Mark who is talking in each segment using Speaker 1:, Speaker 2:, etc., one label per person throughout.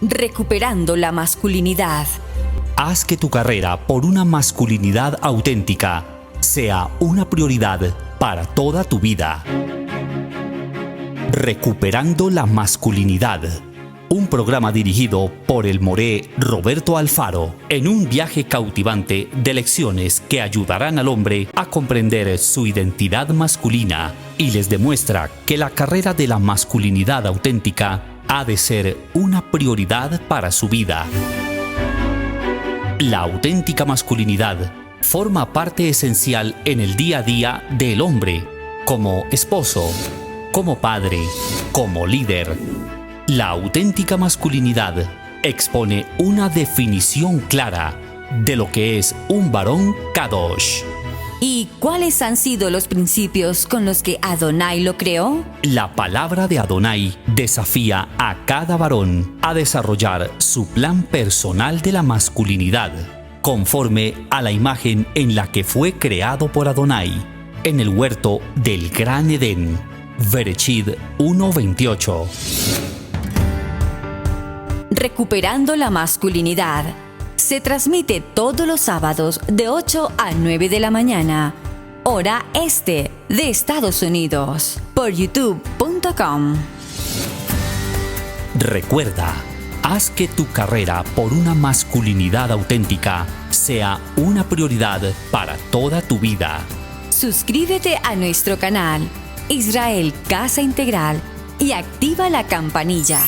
Speaker 1: Recuperando la masculinidad.
Speaker 2: Haz que tu carrera por una masculinidad auténtica sea una prioridad para toda tu vida. Recuperando la masculinidad. Un programa dirigido por el moré Roberto Alfaro, en un viaje cautivante de lecciones que ayudarán al hombre a comprender su identidad masculina y les demuestra que la carrera de la masculinidad auténtica ha de ser una prioridad para su vida. La auténtica masculinidad forma parte esencial en el día a día del hombre, como esposo, como padre, como líder. La auténtica masculinidad expone una definición clara de lo que es un varón Kadosh.
Speaker 1: ¿Y cuáles han sido los principios con los que Adonai lo creó?
Speaker 2: La palabra de Adonai desafía a cada varón a desarrollar su plan personal de la masculinidad, conforme a la imagen en la que fue creado por Adonai, en el huerto del Gran Edén. Bereshit 1:28.
Speaker 1: Recuperando la masculinidad. Se transmite todos los sábados de 8 a 9 de la mañana, hora este de Estados Unidos, por youtube.com.
Speaker 2: Recuerda, haz que tu carrera por una masculinidad auténtica sea una prioridad para toda tu vida.
Speaker 1: Suscríbete a nuestro canal, Israel Casa Integral, y activa la campanilla.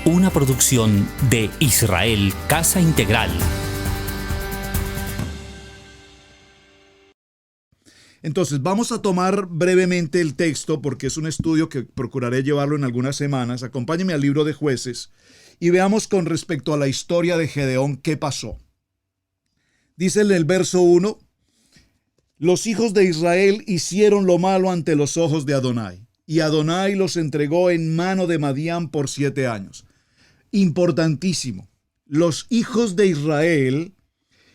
Speaker 2: Una producción de Israel Casa Integral.
Speaker 3: Entonces, vamos a tomar brevemente el texto porque es un estudio que procuraré llevarlo en algunas semanas. Acompáñenme al libro de Jueces y veamos con respecto a la historia de Gedeón qué pasó. Dice en el verso 1, los hijos de Israel hicieron lo malo ante los ojos de Adonai, y Adonai los entregó en mano de Madián por 7 años. Importantísimo. Los hijos de Israel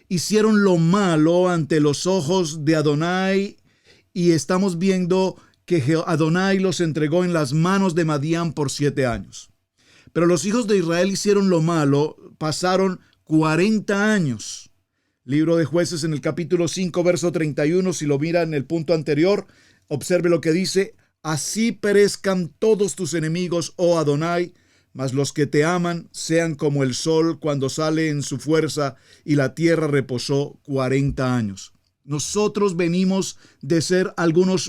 Speaker 3: hicieron lo malo ante los ojos de Adonai y estamos viendo que Adonai los entregó en las manos de Madián por 7 años. Pero los hijos de Israel hicieron lo malo, pasaron 40 años. Libro de Jueces en el capítulo 5, verso 31, si lo mira en el punto anterior, observe lo que dice: así perezcan todos tus enemigos, oh Adonai, mas los que te aman sean como el sol cuando sale en su fuerza, y la tierra reposó 40 años. Nosotros venimos de ser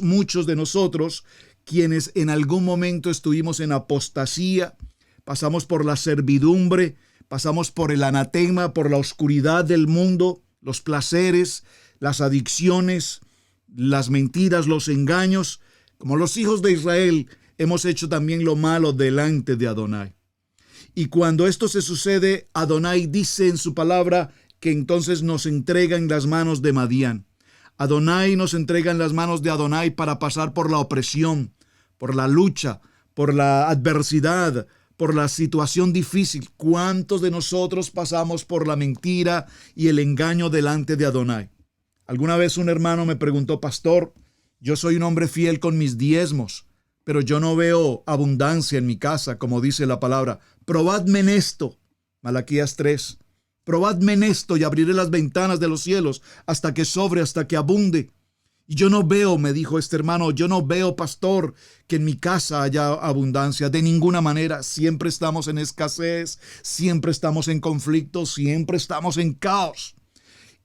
Speaker 3: muchos de nosotros, quienes en algún momento estuvimos en apostasía, pasamos por la servidumbre, pasamos por el anatema, por la oscuridad del mundo, los placeres, las adicciones, las mentiras, los engaños. Como los hijos de Israel, hemos hecho también lo malo delante de Adonai. Y cuando esto se sucede, Adonai dice en su palabra que entonces nos entrega en las manos de Madián. Adonai nos entrega en las manos de Adonai para pasar por la opresión, por la lucha, por la adversidad, por la situación difícil. ¿Cuántos de nosotros pasamos por la mentira y el engaño delante de Adonai? Alguna vez un hermano me preguntó: pastor, yo soy un hombre fiel con mis diezmos, pero yo no veo abundancia en mi casa, como dice la palabra. Probadme en esto, Malaquías 3. Probadme en esto y abriré las ventanas de los cielos hasta que sobre, hasta que abunde. Y yo no veo, me dijo este hermano, yo no veo, pastor, que en mi casa haya abundancia. De ninguna manera. Siempre estamos en escasez, siempre estamos en conflicto, siempre estamos en caos.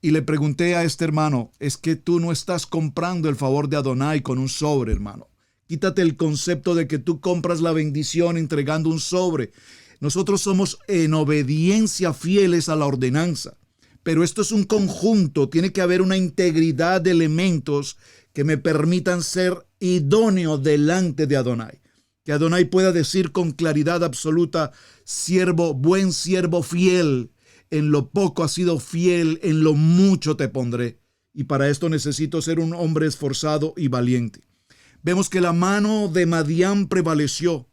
Speaker 3: Y le pregunté a este hermano: es que tú no estás comprando el favor de Adonai con un sobre, hermano. Quítate el concepto de que tú compras la bendición entregando un sobre. Nosotros somos en obediencia fieles a la ordenanza. Pero esto es un conjunto, tiene que haber una integridad de elementos que me permitan ser idóneo delante de Adonai. Que Adonai pueda decir con claridad absoluta: siervo, buen siervo fiel, en lo poco has sido fiel, en lo mucho te pondré. Y para esto necesito ser un hombre esforzado y valiente. Vemos que la mano de Madián prevaleció.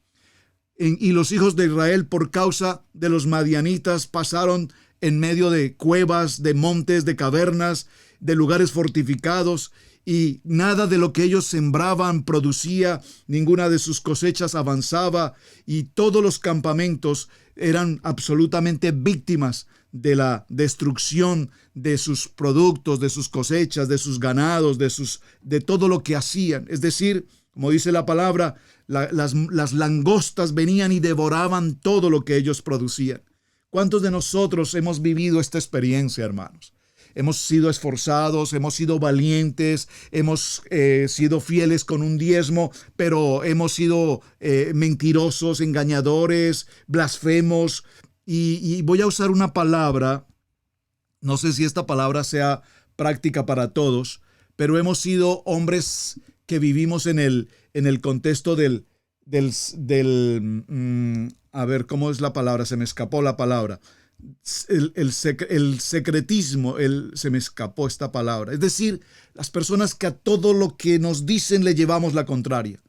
Speaker 3: Y los hijos de Israel, por causa de los madianitas, pasaron en medio de cuevas, de montes, de cavernas, de lugares fortificados, y nada de lo que ellos sembraban producía, ninguna de sus cosechas avanzaba, y todos los campamentos eran absolutamente víctimas de la destrucción de sus productos, de sus cosechas, de sus ganados, de todo lo que hacían. Es decir, como dice la palabra, las langostas venían y devoraban todo lo que ellos producían. ¿Cuántos de nosotros hemos vivido esta experiencia, hermanos? Hemos sido esforzados, hemos sido valientes, hemos sido fieles con un diezmo, pero hemos sido mentirosos, engañadores, blasfemos. Y voy a usar una palabra, no sé si esta palabra sea práctica para todos, pero hemos sido hombres que vivimos en el contexto a ver, ¿cómo es la palabra? Se me escapó la palabra. El secretismo, se me escapó esta palabra. Es decir, las personas que a todo lo que nos dicen le llevamos la contraria.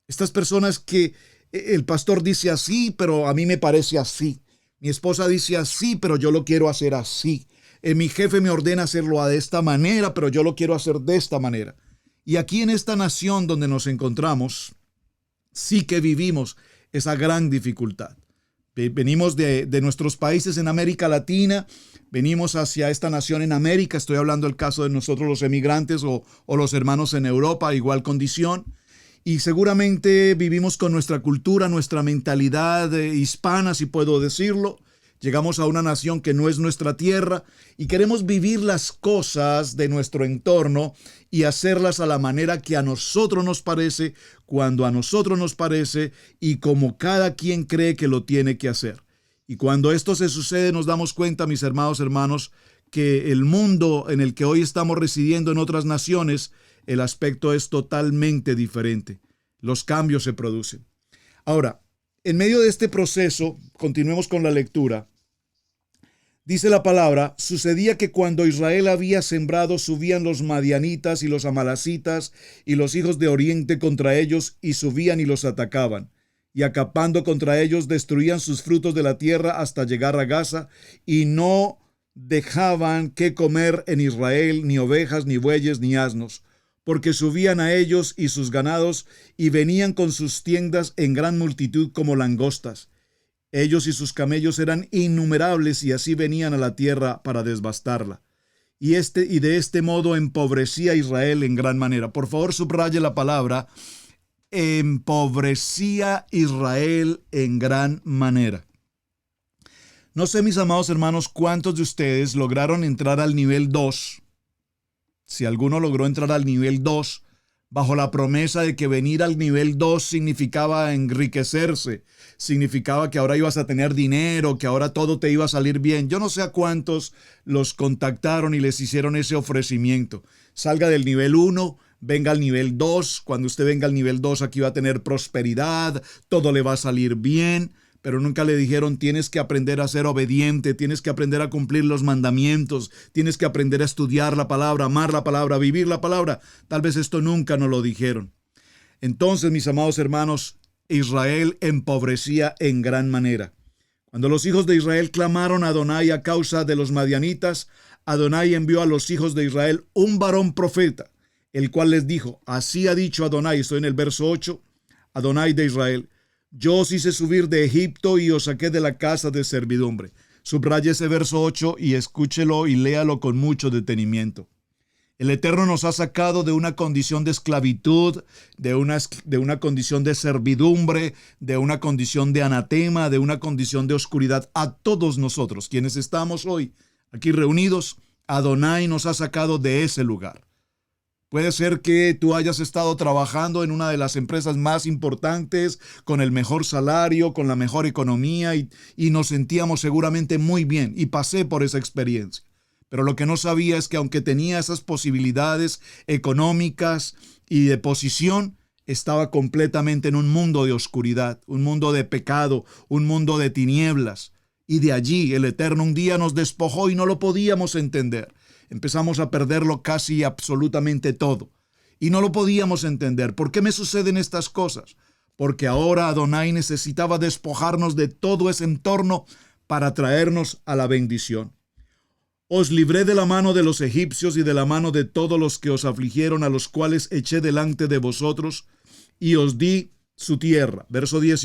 Speaker 3: Estas personas que el pastor dice así, pero a mí me parece así. Mi esposa dice así, pero yo lo quiero hacer así. Mi jefe me ordena hacerlo de esta manera, pero yo lo quiero hacer de esta manera. Y aquí en esta nación donde nos encontramos, sí que vivimos esa gran dificultad. Venimos de nuestros países en América Latina, venimos hacia esta nación en América. Estoy hablando del caso de nosotros los emigrantes o los hermanos en Europa, igual condición. Y seguramente vivimos con nuestra cultura, nuestra mentalidad hispana, si puedo decirlo. Llegamos a una nación que no es nuestra tierra y queremos vivir las cosas de nuestro entorno y hacerlas a la manera que a nosotros nos parece, cuando a nosotros nos parece y como cada quien cree que lo tiene que hacer. Y cuando esto se sucede, nos damos cuenta, mis hermanos, que el mundo en el que hoy estamos residiendo en otras naciones, el aspecto es totalmente diferente. Los cambios se producen. Ahora, en medio de este proceso, continuemos con la lectura. Dice la palabra, sucedía que cuando Israel había sembrado, subían los madianitas y los amalacitas y los hijos de Oriente contra ellos, y subían y los atacaban. Y acampando contra ellos, destruían sus frutos de la tierra hasta llegar a Gaza, y no dejaban que comer en Israel ni ovejas, ni bueyes, ni asnos, porque subían a ellos y sus ganados, y venían con sus tiendas en gran multitud como langostas. Ellos y sus camellos eran innumerables, y así venían a la tierra para devastarla. Y de este modo empobrecía a Israel en gran manera. Por favor, subraye la palabra, empobrecía Israel en gran manera. No sé, mis amados hermanos, cuántos de ustedes lograron entrar al nivel 2. Si alguno logró entrar al nivel 2, bajo la promesa de que venir al nivel 2 significaba enriquecerse, significaba que ahora ibas a tener dinero, que ahora todo te iba a salir bien. Yo no sé a cuántos los contactaron y les hicieron ese ofrecimiento. Salga del nivel 1, venga al nivel 2. Cuando usted venga al nivel 2, aquí va a tener prosperidad, todo le va a salir bien. Pero nunca le dijeron, tienes que aprender a ser obediente, tienes que aprender a cumplir los mandamientos, tienes que aprender a estudiar la palabra, amar la palabra, vivir la palabra. Tal vez esto nunca nos lo dijeron. Entonces, mis amados hermanos, Israel empobrecía en gran manera. Cuando los hijos de Israel clamaron a Adonai a causa de los madianitas, Adonai envió a los hijos de Israel un varón profeta, el cual les dijo, así ha dicho Adonai, estoy en el verso 8, Adonai de Israel, yo os hice subir de Egipto y os saqué de la casa de servidumbre. Subraye ese verso 8 y escúchelo y léalo con mucho detenimiento. El Eterno nos ha sacado de una condición de esclavitud, de una condición de servidumbre, de una condición de anatema, de una condición de oscuridad. A todos nosotros, quienes estamos hoy aquí reunidos, Adonai nos ha sacado de ese lugar. Puede ser que tú hayas estado trabajando en una de las empresas más importantes, con el mejor salario, con la mejor economía, y nos sentíamos seguramente muy bien, y pasé por esa experiencia. Pero lo que no sabía es que aunque tenía esas posibilidades económicas y de posición, estaba completamente en un mundo de oscuridad, un mundo de pecado, un mundo de tinieblas. Y de allí el Eterno un día nos despojó y no lo podíamos entender. Empezamos a perderlo casi absolutamente todo. Y no lo podíamos entender. ¿Por qué me suceden estas cosas? Porque ahora Adonai necesitaba despojarnos de todo ese entorno para traernos a la bendición. Os libré de la mano de los egipcios y de la mano de todos los que os afligieron, a los cuales eché delante de vosotros, y os di su tierra. Verso 10.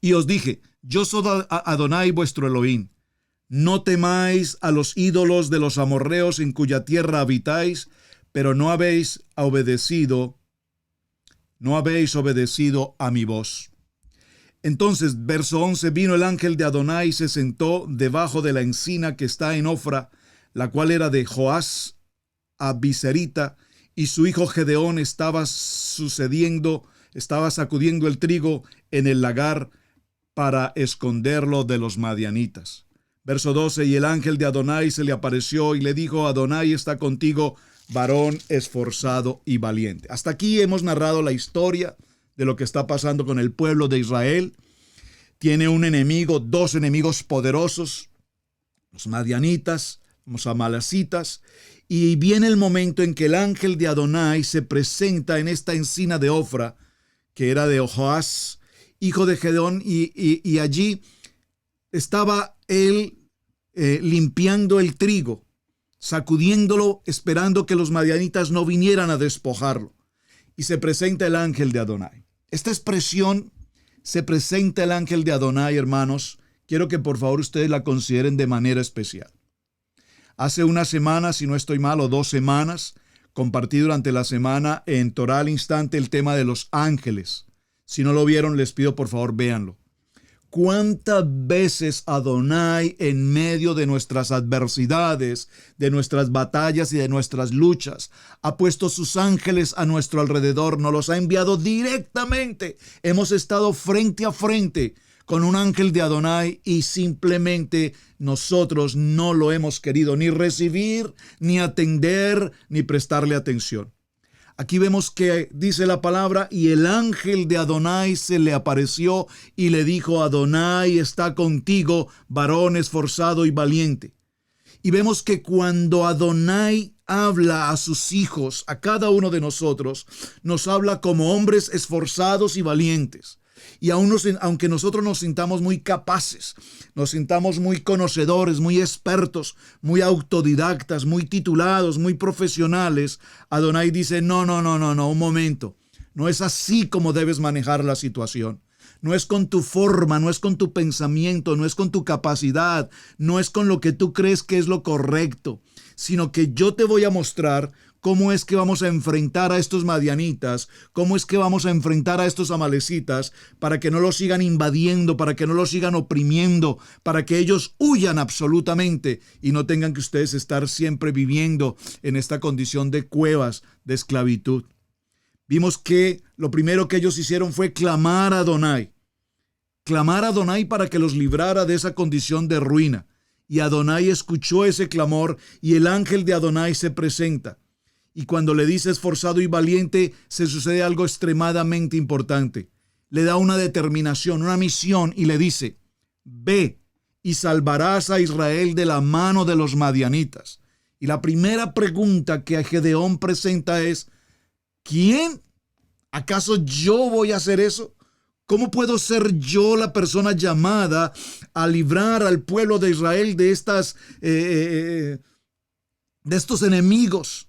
Speaker 3: Y os dije, yo soy Adonai vuestro Elohim. No temáis a los ídolos de los amorreos en cuya tierra habitáis, pero no habéis obedecido a mi voz. Entonces, verso 11, vino el ángel de Adonai y se sentó debajo de la encina que está en Ofra, la cual era de Joás Abiserita, y su hijo Gedeón estaba sacudiendo el trigo en el lagar para esconderlo de los madianitas. Verso 12, y el ángel de Adonai se le apareció y le dijo, Adonai está contigo, varón esforzado y valiente. Hasta aquí hemos narrado la historia de lo que está pasando con el pueblo de Israel. Tiene un enemigo, dos enemigos poderosos, los madianitas, los amalecitas, y viene el momento en que el ángel de Adonai se presenta en esta encina de Ofra, que era de Joás, hijo de Gedeón, y allí estaba él limpiando el trigo, sacudiéndolo, esperando que los madianitas no vinieran a despojarlo. Y se presenta el ángel de Adonai. Esta expresión, se presenta el ángel de Adonai, hermanos, quiero que por favor ustedes la consideren de manera especial. Hace una semana, si no estoy mal, o 2 semanas, compartí durante la semana en Torah al Instante el tema de los ángeles. Si no lo vieron, les pido por favor véanlo. ¿Cuántas veces Adonai, en medio de nuestras adversidades, de nuestras batallas y de nuestras luchas, ha puesto sus ángeles a nuestro alrededor, nos los ha enviado directamente? Hemos estado frente a frente con un ángel de Adonai y simplemente nosotros no lo hemos querido ni recibir, ni atender, ni prestarle atención. Aquí vemos que dice la palabra, y el ángel de Adonai se le apareció y le dijo, Adonai está contigo, varón esforzado y valiente. Y vemos que cuando Adonai habla a sus hijos, a cada uno de nosotros, nos habla como hombres esforzados y valientes. Y aunque nosotros nos sintamos muy capaces, nos sintamos muy conocedores, muy expertos, muy autodidactas, muy titulados, muy profesionales, Adonai dice, no, un momento. No es así como debes manejar la situación. No es con tu forma, no es con tu pensamiento, no es con tu capacidad, no es con lo que tú crees que es lo correcto, sino que yo te voy a mostrar cómo es que vamos a enfrentar a estos madianitas, cómo es que vamos a enfrentar a estos amalecitas para que no los sigan invadiendo, para que no los sigan oprimiendo, para que ellos huyan absolutamente y no tengan que ustedes estar siempre viviendo en esta condición de cuevas, de esclavitud. Vimos que lo primero que ellos hicieron fue clamar a Adonai para que los librara de esa condición de ruina. Y Adonai escuchó ese clamor y el ángel de Adonai se presenta. Y cuando le dice esforzado y valiente, se sucede algo extremadamente importante. Le da una determinación, una misión y le dice, ve y salvarás a Israel de la mano de los madianitas. Y la primera pregunta que Gedeón presenta es, ¿quién? ¿Acaso yo voy a hacer eso? ¿Cómo puedo ser yo la persona llamada a librar al pueblo de Israel de estos enemigos?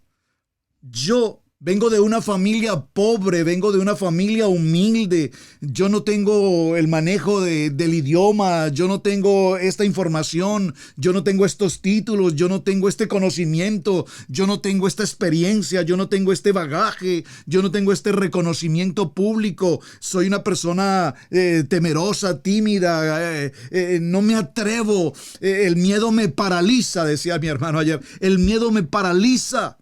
Speaker 3: Yo vengo de una familia pobre, vengo de una familia humilde, yo no tengo el manejo del idioma, yo no tengo esta información, yo no tengo estos títulos, yo no tengo este conocimiento, yo no tengo esta experiencia, yo no tengo este bagaje, yo no tengo este reconocimiento público, soy una persona temerosa, tímida, no me atrevo, el miedo me paraliza, decía mi hermano ayer, el miedo me paraliza.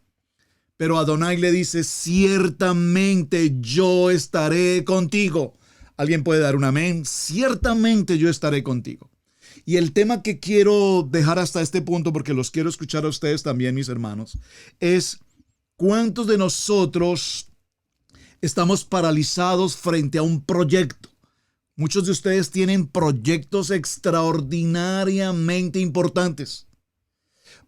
Speaker 3: Pero Adonai le dice, ciertamente yo estaré contigo. ¿Alguien puede dar un amén? Ciertamente yo estaré contigo. Y el tema que quiero dejar hasta este punto, porque los quiero escuchar a ustedes también, mis hermanos, es ¿cuántos de nosotros estamos paralizados frente a un proyecto? Muchos de ustedes tienen proyectos extraordinariamente importantes.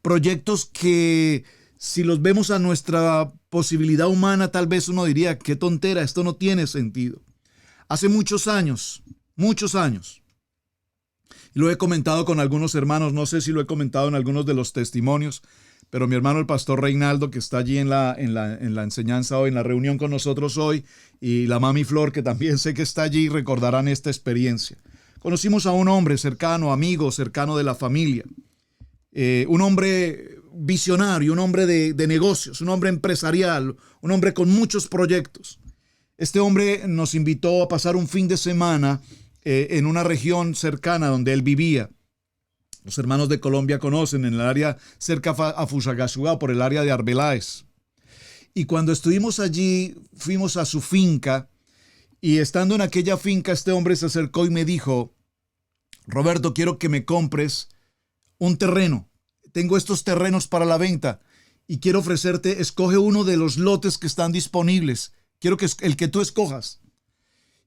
Speaker 3: Proyectos que, si los vemos a nuestra posibilidad humana, tal vez uno diría, qué tontera, esto no tiene sentido. Hace muchos años, Lo he comentado con algunos hermanos, no sé si lo he comentado en algunos de los testimonios, pero mi hermano el pastor Reinaldo, que está allí en la enseñanza hoy, en la reunión con nosotros hoy, y la mami Flor, que también sé que está allí, recordarán esta experiencia. Conocimos a un hombre cercano, amigo, cercano de la familia, un hombre visionario, un hombre de negocios, un hombre empresarial, un hombre con muchos proyectos. Este hombre nos invitó a pasar un fin de semana en una región cercana donde él vivía. Los hermanos de Colombia conocen, en el área cerca a Fusagasugá, por el área de Arbeláez. Y cuando estuvimos allí, fuimos a su finca, y estando en aquella finca, este hombre se acercó y me dijo: Roberto, quiero que me compres un terreno. Tengo estos terrenos para la venta y quiero ofrecerte, escoge uno de los lotes que están disponibles. Quiero que el que tú escojas.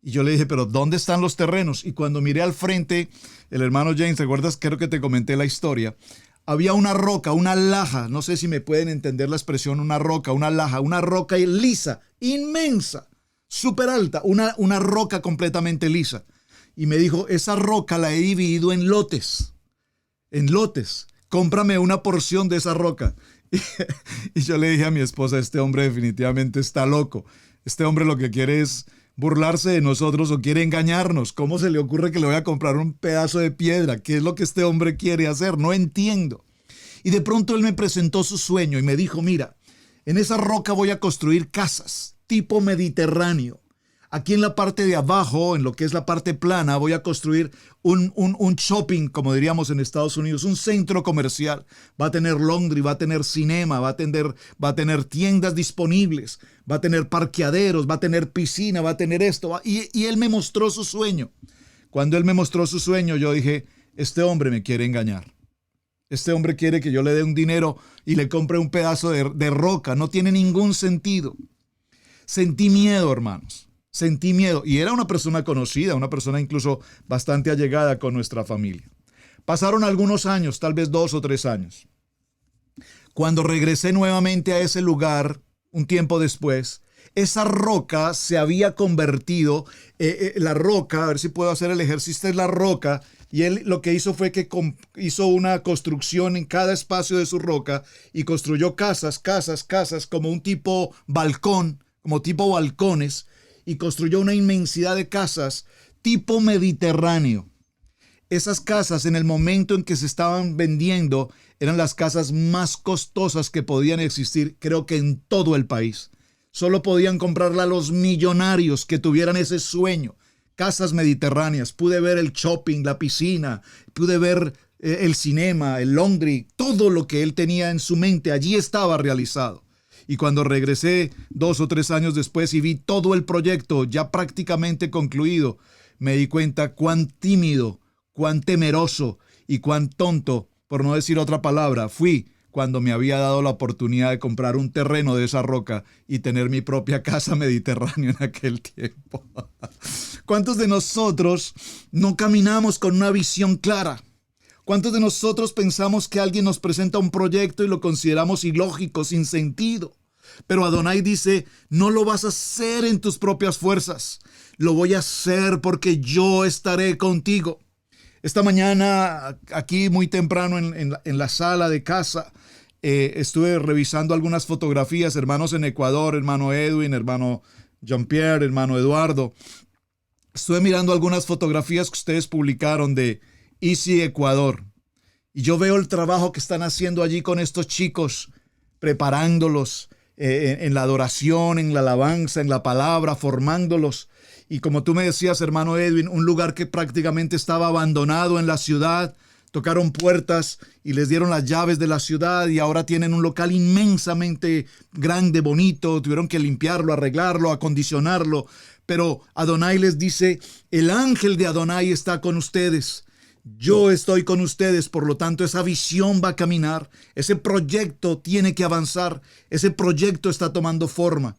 Speaker 3: Y yo le dije, pero ¿dónde están los terrenos? Y cuando miré al frente, el hermano James, ¿te acuerdas? Creo que te comenté la historia. Había una roca, una laja, no sé si me pueden entender la expresión, una roca, una laja, una roca lisa, inmensa, súper alta, una roca completamente lisa. Y me dijo, esa roca la he dividido en lotes, cómprame una porción de esa roca. Y yo le dije a mi esposa, este hombre definitivamente está loco. Este hombre lo que quiere es burlarse de nosotros o quiere engañarnos. ¿Cómo se le ocurre que le voy a comprar un pedazo de piedra? ¿Qué es lo que este hombre quiere hacer? No entiendo. Y de pronto él me presentó su sueño y me dijo, mira, en esa roca voy a construir casas tipo mediterráneo. Aquí en la parte de abajo, en lo que es la parte plana, voy a construir un shopping, como diríamos en Estados Unidos, un centro comercial. Va a tener laundry, va a tener cinema, va a tener tiendas disponibles, va a tener parqueaderos, va a tener piscina, va a tener esto. Y él me mostró su sueño. Cuando él me mostró su sueño, yo dije, este hombre me quiere engañar. Este hombre quiere que yo le dé un dinero y le compre un pedazo de roca. No tiene ningún sentido. Sentí miedo, hermanos. Sentí miedo, y era una persona conocida, una persona incluso bastante allegada con nuestra familia. Pasaron algunos años, tal vez 2 o 3 años. Cuando regresé nuevamente a ese lugar, un tiempo después, esa roca se había convertido, la roca, a ver si puedo hacer el ejercicio, es la roca, y él lo que hizo fue que hizo una construcción en cada espacio de su roca y construyó casas, como un tipo balcón, como tipo balcones, y construyó una inmensidad de casas tipo mediterráneo. Esas casas, en el momento en que se estaban vendiendo, eran las casas más costosas que podían existir, creo que en todo el país. Solo podían comprarla los millonarios que tuvieran ese sueño. Casas mediterráneas. Pude ver el shopping, la piscina, pude ver el cinema, el laundry, todo lo que él tenía en su mente, allí estaba realizado. Y cuando regresé 2 o 3 años después y vi todo el proyecto ya prácticamente concluido, me di cuenta cuán tímido, cuán temeroso y cuán tonto, por no decir otra palabra, fui cuando me había dado la oportunidad de comprar un terreno de esa roca y tener mi propia casa mediterránea en aquel tiempo. ¿Cuántos de nosotros no caminamos con una visión clara? ¿Cuántos de nosotros pensamos que alguien nos presenta un proyecto y lo consideramos ilógico, sin sentido? Pero Adonai dice, no lo vas a hacer en tus propias fuerzas. Lo voy a hacer porque yo estaré contigo. Esta mañana, aquí muy temprano en la sala de casa, estuve revisando algunas fotografías, hermanos en Ecuador, hermano Edwin, hermano Jean-Pierre, hermano Eduardo. Estuve mirando algunas fotografías que ustedes publicaron de Easy Ecuador. Y yo veo el trabajo que están haciendo allí con estos chicos, preparándolos en la adoración, en la alabanza, en la palabra, formándolos. Y como tú me decías, hermano Edwin, un lugar que prácticamente estaba abandonado en la ciudad, tocaron puertas y les dieron las llaves de la ciudad y ahora tienen un local inmensamente grande, bonito, tuvieron que limpiarlo, arreglarlo, acondicionarlo. Pero Adonai les dice, el ángel de Adonai está con ustedes. Yo estoy con ustedes, por lo tanto esa visión va a caminar, ese proyecto tiene que avanzar, ese proyecto está tomando forma.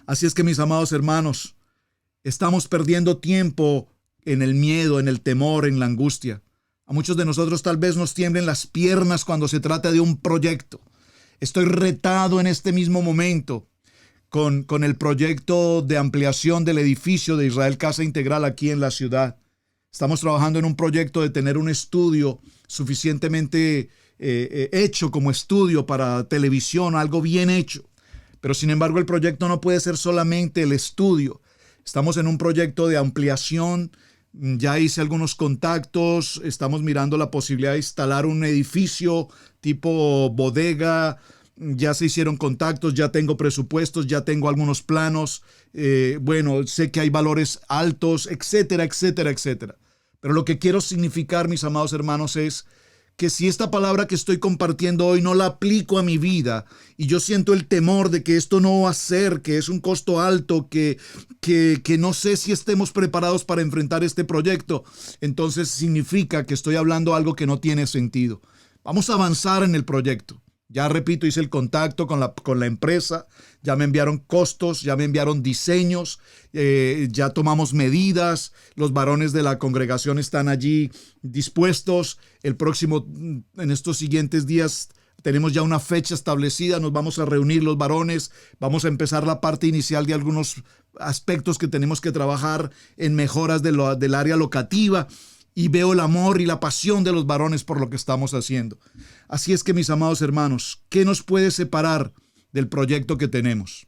Speaker 3: Así es que mis amados hermanos, estamos perdiendo tiempo en el miedo, en el temor, en la angustia. A muchos de nosotros tal vez nos tiemblen las piernas cuando se trata de un proyecto. Estoy retado en este mismo momento con el proyecto de ampliación del edificio de Israel Casa Integral aquí en la ciudad. Estamos trabajando en un proyecto de tener un estudio suficientemente hecho como estudio para televisión, algo bien hecho. Pero sin embargo el proyecto no puede ser solamente el estudio. Estamos en un proyecto de ampliación. Ya hice algunos contactos, estamos mirando la posibilidad de instalar un edificio tipo bodega. Ya se hicieron contactos, ya tengo presupuestos, ya tengo algunos planos. Bueno, sé que hay valores altos, etcétera, etcétera, etcétera. Pero lo que quiero significar, mis amados hermanos, es que si esta palabra que estoy compartiendo hoy no la aplico a mi vida y yo siento el temor de que esto no va a ser, que es un costo alto, que no sé si estemos preparados para enfrentar este proyecto, entonces significa que estoy hablando algo que no tiene sentido. Vamos a avanzar en el proyecto. Ya repito, hice el contacto con la empresa, ya me enviaron costos, ya me enviaron diseños, ya tomamos medidas, los varones de la congregación están allí dispuestos. En estos siguientes días tenemos ya una fecha establecida, nos vamos a reunir los varones, vamos a empezar la parte inicial de algunos aspectos que tenemos que trabajar en mejoras del área locativa. Y veo el amor y la pasión de los varones por lo que estamos haciendo. Así es que, mis amados hermanos, ¿qué nos puede separar del proyecto que tenemos?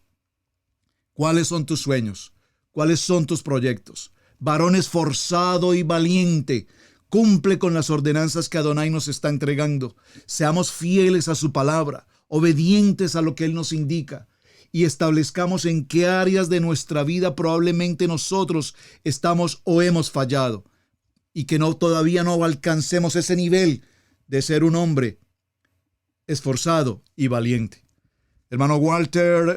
Speaker 3: ¿Cuáles son tus sueños? ¿Cuáles son tus proyectos? Varón esforzado y valiente, cumple con las ordenanzas que Adonai nos está entregando. Seamos fieles a su palabra, obedientes a lo que Él nos indica. Y establezcamos en qué áreas de nuestra vida probablemente nosotros estamos o hemos fallado. Y que todavía no alcancemos ese nivel de ser un hombre esforzado y valiente. Hermano Walter,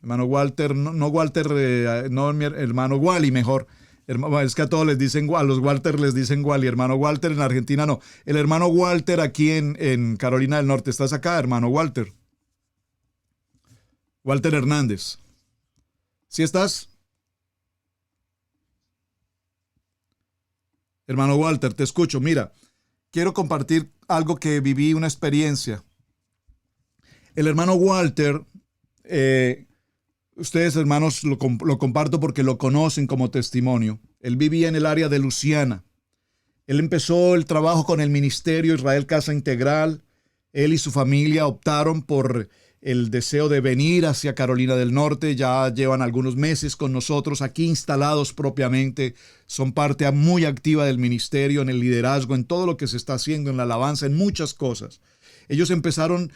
Speaker 3: hermano Wally mejor. Es que a todos les dicen, a los Walter les dicen Wally. Hermano Walter en Argentina no. El hermano Walter aquí en Carolina del Norte. ¿Estás acá, hermano Walter? Walter Hernández. ¿Sí estás? Hermano Walter, te escucho. Mira, quiero compartir algo que viví, una experiencia. El hermano Walter, ustedes hermanos lo comparto porque lo conocen como testimonio. Él vivía en el área de Luciana. Él empezó el trabajo con el ministerio Israel Casa Integral. Él y su familia optaron por el deseo de venir hacia Carolina del Norte. Ya llevan algunos meses con nosotros aquí instalados propiamente. Son parte muy activa del ministerio, en el liderazgo, en todo lo que se está haciendo, en la alabanza, en muchas cosas. Ellos empezaron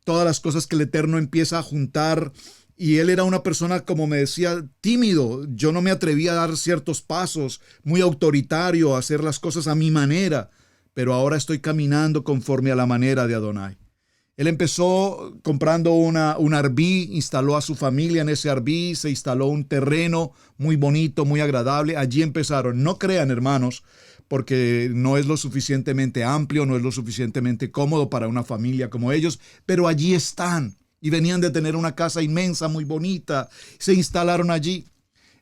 Speaker 3: todas las cosas que el Eterno empieza a juntar. Y él era una persona, como me decía, tímido. Yo no me atrevía a dar ciertos pasos, muy autoritario, a hacer las cosas a mi manera. Pero ahora estoy caminando conforme a la manera de Adonai. Él empezó comprando un RV, instaló a su familia en ese RV, se instaló un terreno muy bonito, muy agradable. Allí empezaron. No crean, hermanos, porque no es lo suficientemente amplio, no es lo suficientemente cómodo para una familia como ellos, pero allí están. Y venían de tener una casa inmensa, muy bonita. Se instalaron allí.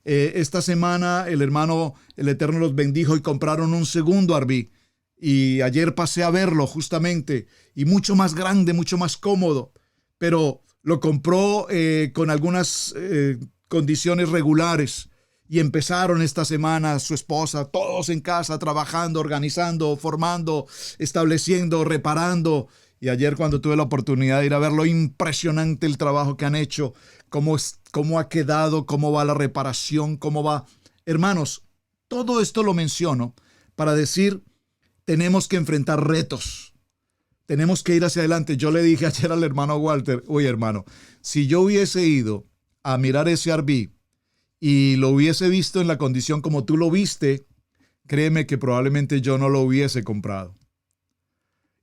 Speaker 3: Esta semana el Eterno los bendijo y compraron un segundo RV. Y ayer pasé a verlo justamente, y mucho más grande, mucho más cómodo, pero lo compró con algunas condiciones regulares. Y empezaron esta semana su esposa, todos en casa, trabajando, organizando, formando, estableciendo, reparando. Y ayer cuando tuve la oportunidad de ir a verlo, impresionante el trabajo que han hecho, cómo ha quedado, cómo va la reparación, cómo va. Hermanos, todo esto lo menciono para decir, tenemos que enfrentar retos. Tenemos que ir hacia adelante. Yo le dije ayer al hermano Walter, oye hermano, si yo hubiese ido a mirar ese RV y lo hubiese visto en la condición como tú lo viste, créeme que probablemente yo no lo hubiese comprado.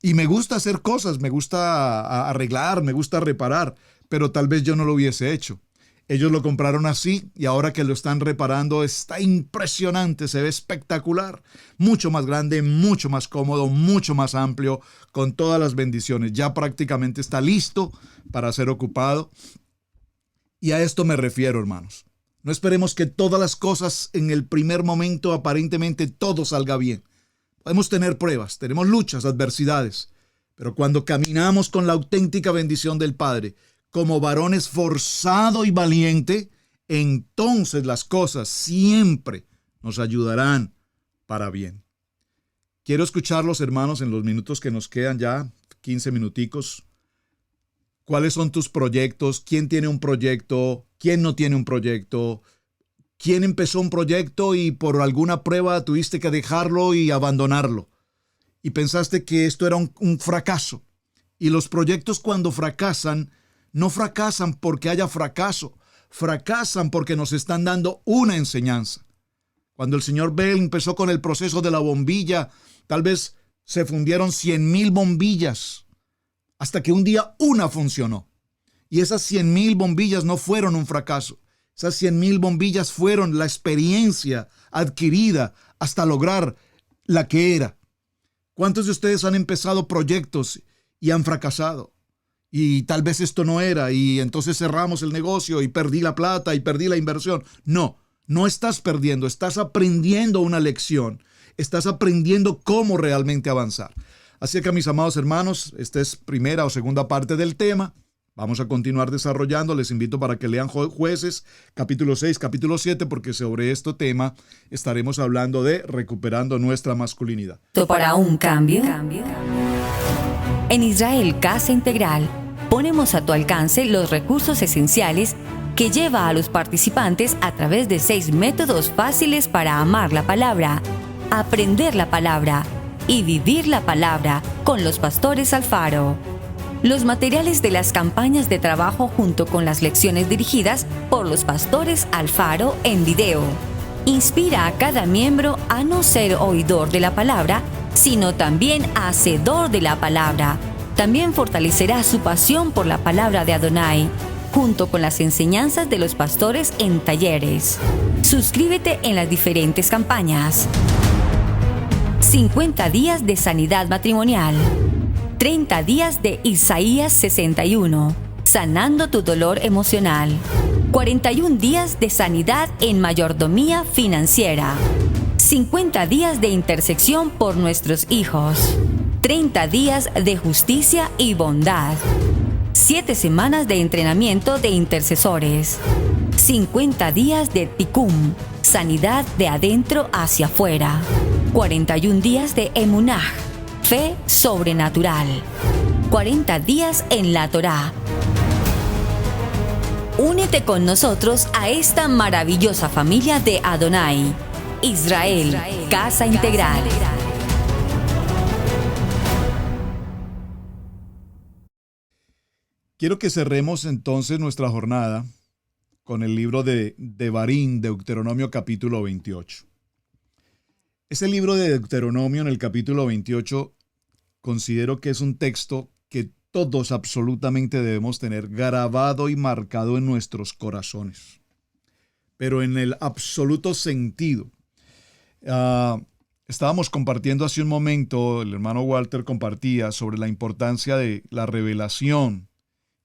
Speaker 3: Y me gusta hacer cosas, me gusta arreglar, me gusta reparar, pero tal vez yo no lo hubiese hecho. Ellos lo compraron así y ahora que lo están reparando está impresionante, se ve espectacular. Mucho más grande, mucho más cómodo, mucho más amplio, con todas las bendiciones. Ya prácticamente está listo para ser ocupado. Y a esto me refiero, hermanos. No esperemos que todas las cosas en el primer momento aparentemente todo salga bien. Podemos tener pruebas, tenemos luchas, adversidades, pero cuando caminamos con la auténtica bendición del Padre, como varón esforzado y valiente, entonces las cosas siempre nos ayudarán para bien. Quiero escucharlos, hermanos, en los minutos que nos quedan ya, 15 minuticos. ¿Cuáles son tus proyectos? ¿Quién tiene un proyecto? ¿Quién no tiene un proyecto? ¿Quién empezó un proyecto y por alguna prueba tuviste que dejarlo y abandonarlo? Y pensaste que esto era un fracaso. Y los proyectos cuando fracasan, no fracasan porque haya fracaso. Fracasan porque nos están dando una enseñanza. Cuando el señor Bell empezó con el proceso de la bombilla, tal vez se fundieron 100,000 bombillas, hasta que un día una funcionó. Y esas 100,000 bombillas no fueron un fracaso. Esas 100,000 bombillas fueron la experiencia adquirida hasta lograr la que era. ¿Cuántos de ustedes han empezado proyectos y han fracasado? Y tal vez esto no era, y entonces cerramos el negocio y perdí la plata y perdí la inversión. No, no estás perdiendo, estás aprendiendo una lección. Estás aprendiendo cómo realmente avanzar. Así que, mis amados hermanos, esta es primera o segunda parte del tema. Vamos a continuar desarrollando. Les invito para que lean Jueces, capítulo 6, capítulo 7, porque sobre este tema estaremos hablando de recuperando nuestra masculinidad.
Speaker 1: Para un cambio. En Israel Casa Integral ponemos a tu alcance los recursos esenciales que lleva a los participantes a través de 6 métodos fáciles para amar la palabra, aprender la palabra y vivir la palabra con los pastores Alfaro. Los materiales de las campañas de trabajo junto con las lecciones dirigidas por los pastores Alfaro en video. Inspira a cada miembro a no ser oidor de la palabra, sino también hacedor de la palabra. También fortalecerá su pasión por la palabra de Adonai, junto con las enseñanzas de los pastores en talleres. Suscríbete en las diferentes campañas. 50 días de sanidad matrimonial. 30 días de Isaías 61, sanando tu dolor emocional. 41 días de sanidad en mayordomía financiera. 50 días de intersección por nuestros hijos. 30 días de justicia y bondad. 7 semanas de entrenamiento de intercesores. 50 días de Tikum, sanidad de adentro hacia afuera. 41 días de Emunah, fe sobrenatural. 40 días en la Torá. Únete con nosotros a esta maravillosa familia de Adonai. Israel, Casa Integral.
Speaker 3: Quiero que cerremos entonces nuestra jornada con el libro de Devarim, Deuteronomio capítulo 28. Ese libro de Deuteronomio en el capítulo 28 considero que es un texto que todos absolutamente debemos tener grabado y marcado en nuestros corazones, pero en el absoluto sentido. Estábamos compartiendo hace un momento, el hermano Walter compartía sobre la importancia de la revelación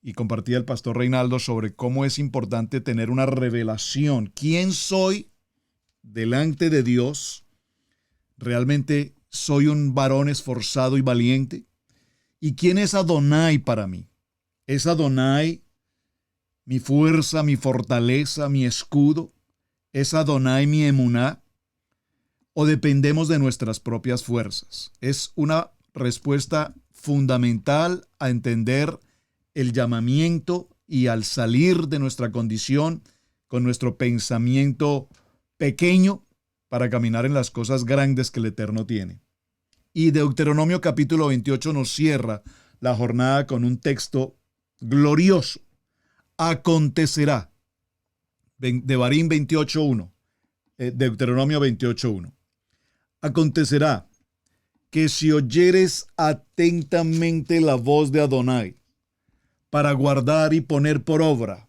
Speaker 3: y compartía el pastor Reinaldo sobre cómo es importante tener una revelación. ¿Quién soy delante de Dios? ¿Realmente soy un varón esforzado y valiente? ¿Y quién es Adonai para mí? ¿Es Adonai mi fuerza, mi fortaleza, mi escudo? ¿Es Adonai mi emuná? ¿O dependemos de nuestras propias fuerzas? Es una respuesta fundamental a entender el llamamiento y al salir de nuestra condición con nuestro pensamiento pequeño para caminar en las cosas grandes que el Eterno tiene. Y Deuteronomio capítulo 28 nos cierra la jornada con un texto glorioso. Acontecerá. Devarim 28.1. Deuteronomio 28.1. Acontecerá que si oyeres atentamente la voz de Adonai para guardar y poner por obra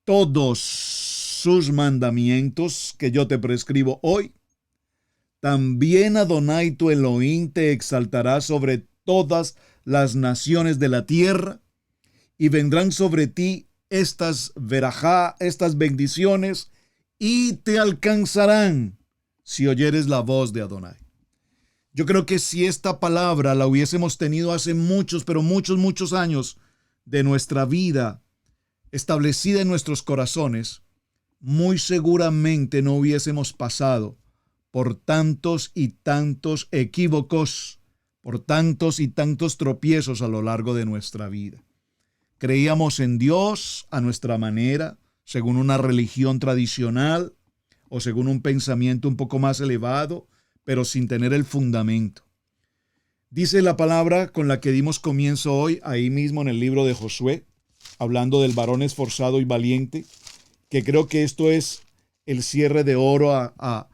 Speaker 3: todos sus mandamientos que yo te prescribo hoy, también Adonai tu Elohim te exaltará sobre todas las naciones de la tierra, y vendrán sobre ti estas verajá, estas bendiciones, y te alcanzarán si oyeres la voz de Adonai. Yo creo que si esta palabra la hubiésemos tenido hace muchos, pero muchos años de nuestra vida establecida en nuestros corazones, muy seguramente no hubiésemos pasado por tantos y tantos equívocos, por tantos y tantos tropiezos a lo largo de nuestra vida. Creíamos en Dios a nuestra manera, según una religión tradicional o según un pensamiento un poco más elevado, pero sin tener el fundamento. Dice la palabra con la que dimos comienzo hoy, ahí mismo en el libro de Josué, hablando del varón esforzado y valiente, que creo que esto es el cierre de oro a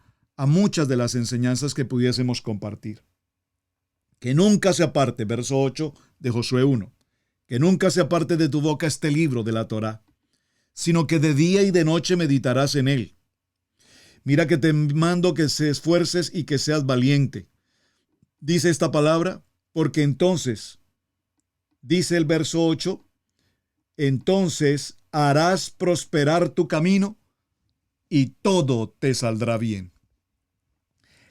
Speaker 3: muchas de las enseñanzas que pudiésemos compartir. Que nunca se aparte, verso 8 de Josué 1, que nunca se aparte de tu boca este libro de la Torá, sino que de día y de noche meditarás en él. Mira que te mando que se esfuerces y que seas valiente. Dice esta palabra, porque entonces, dice el verso 8, entonces harás prosperar tu camino y todo te saldrá bien.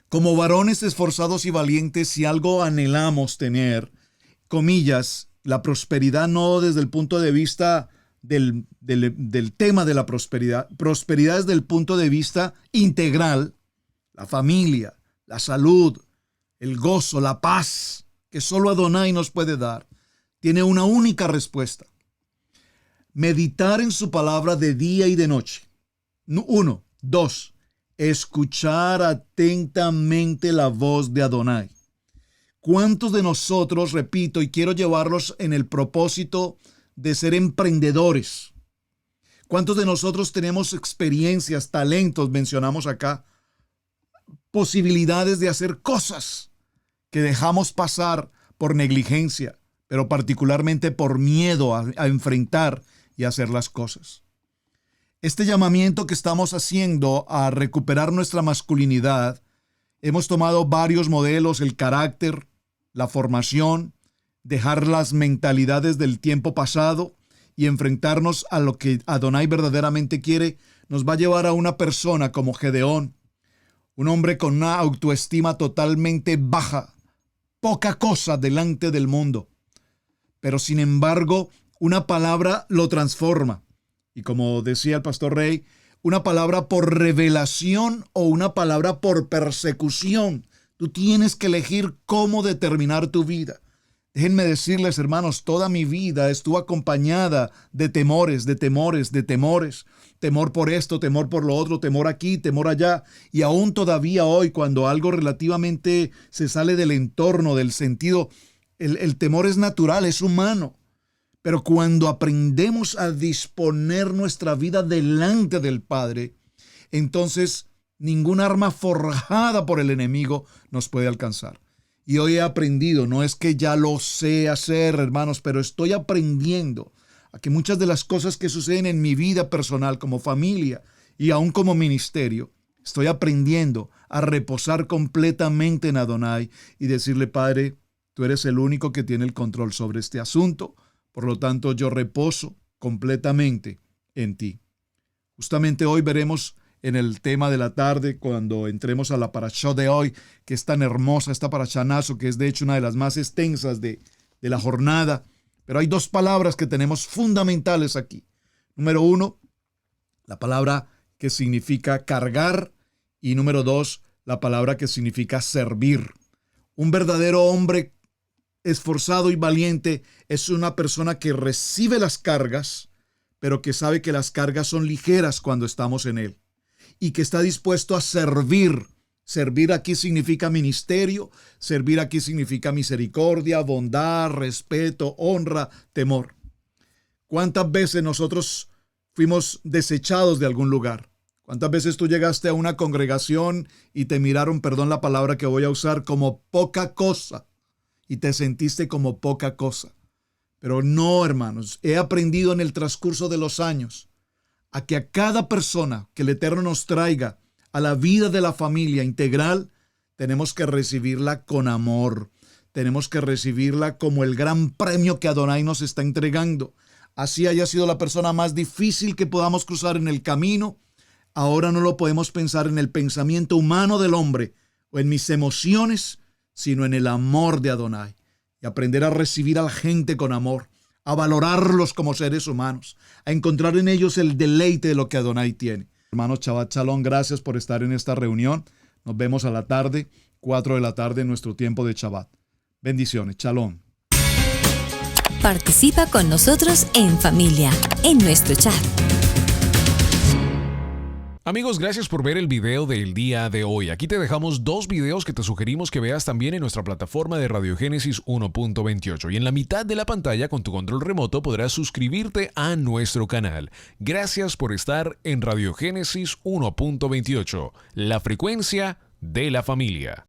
Speaker 3: Como varones esforzados y valientes, si algo anhelamos tener, comillas, la prosperidad no desde el punto de vista del tema de la prosperidad, prosperidad desde el punto de vista integral, la familia, la salud, el gozo, la paz, que solo Adonai nos puede dar, tiene una única respuesta. Meditar en su palabra de día y de noche. 1. 2. Escuchar atentamente la voz de Adonai. ¿Cuántos de nosotros, repito, y quiero llevarlos en el propósito de ser emprendedores? ¿Cuántos de nosotros tenemos experiencias, talentos, mencionamos acá, posibilidades de hacer cosas que dejamos pasar por negligencia, pero particularmente por miedo a enfrentar y hacer las cosas? Este llamamiento que estamos haciendo a recuperar nuestra masculinidad, hemos tomado varios modelos: el carácter, la formación, dejar las mentalidades del tiempo pasado y enfrentarnos a lo que Adonai verdaderamente quiere. Nos va a llevar a una persona como Gedeón, un hombre con una autoestima totalmente baja, poca cosa delante del mundo, pero sin embargo una palabra lo transforma. Y como decía el pastor Rey, una palabra por revelación o una palabra por persecución. Tú tienes que elegir cómo determinar tu vida. Déjenme decirles, hermanos, toda mi vida estuvo acompañada de temores, de temores, de temores. Temor por esto, temor por lo otro, temor aquí, temor allá. Y aún todavía hoy, cuando algo relativamente se sale del entorno, del sentido, el temor es natural, es humano. Pero cuando aprendemos a disponer nuestra vida delante del Padre, entonces ningún arma forjada por el enemigo nos puede alcanzar. Y hoy he aprendido, no es que ya lo sé hacer, hermanos, pero estoy aprendiendo a que muchas de las cosas que suceden en mi vida personal, como familia y aún como ministerio, estoy aprendiendo a reposar completamente en Adonai y decirle: Padre, tú eres el único que tiene el control sobre este asunto. Por lo tanto, yo reposo completamente en ti. Justamente hoy veremos en el tema de la tarde, cuando entremos a la parashá de hoy, que es tan hermosa, esta parashá Naso, que es de hecho una de las más extensas de la jornada. Pero hay dos palabras que tenemos fundamentales aquí. Número 1, la palabra que significa cargar, y número 2, la palabra que significa servir. Un verdadero hombre esforzado y valiente es una persona que recibe las cargas, pero que sabe que las cargas son ligeras cuando estamos en él, y que está dispuesto a servir. Servir aquí significa ministerio, servir aquí significa misericordia, bondad, respeto, honra, temor. ¿Cuántas veces nosotros fuimos desechados de algún lugar? ¿Cuántas veces tú llegaste a una congregación y te miraron, perdón la palabra que voy a usar, como poca cosa? Y te sentiste como poca cosa. Pero no, hermanos, he aprendido en el transcurso de los años a que a cada persona que el Eterno nos traiga a la vida de la familia integral, tenemos que recibirla con amor. Tenemos que recibirla como el gran premio que Adonai nos está entregando. Así haya sido la persona más difícil que podamos cruzar en el camino, ahora no lo podemos pensar en el pensamiento humano del hombre o en mis emociones, sino en el amor de Adonai, y aprender a recibir a la gente con amor, a valorarlos como seres humanos, a encontrar en ellos el deleite de lo que Adonai tiene. Hermano Shabbat Shalom, gracias por estar en esta reunión. Nos vemos a la tarde, 4 de la tarde en nuestro tiempo de Shabbat. Bendiciones, Shalom.
Speaker 1: Participa con nosotros en familia, en nuestro chat.
Speaker 4: Amigos, gracias por ver el video del día de hoy. Aquí te dejamos 2 videos que te sugerimos que veas también en nuestra plataforma de Radiogénesis 1.28. Y en la mitad de la pantalla, con tu control remoto, podrás suscribirte a nuestro canal. Gracias por estar en Radiogénesis 1.28, la frecuencia de la familia.